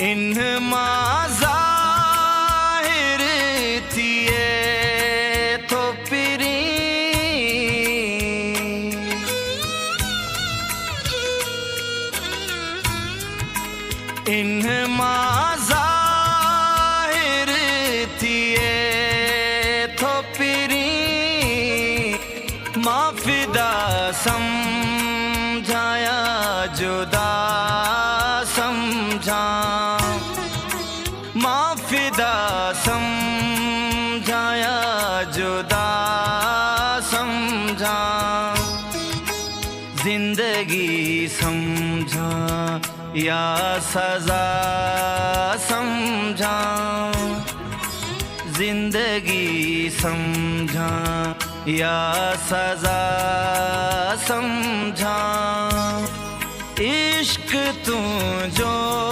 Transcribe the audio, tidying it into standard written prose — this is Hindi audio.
इन ज़ाहिर थिए तो पिरी इन ज़ाहिर थिए तो पिरी माफिदा समझाया जुदा समझा माफिदा समझाया जुदा समझा जिंदगी समझा या सजा समझा जिंदगी समझा या सजा समझा इश्क तू जो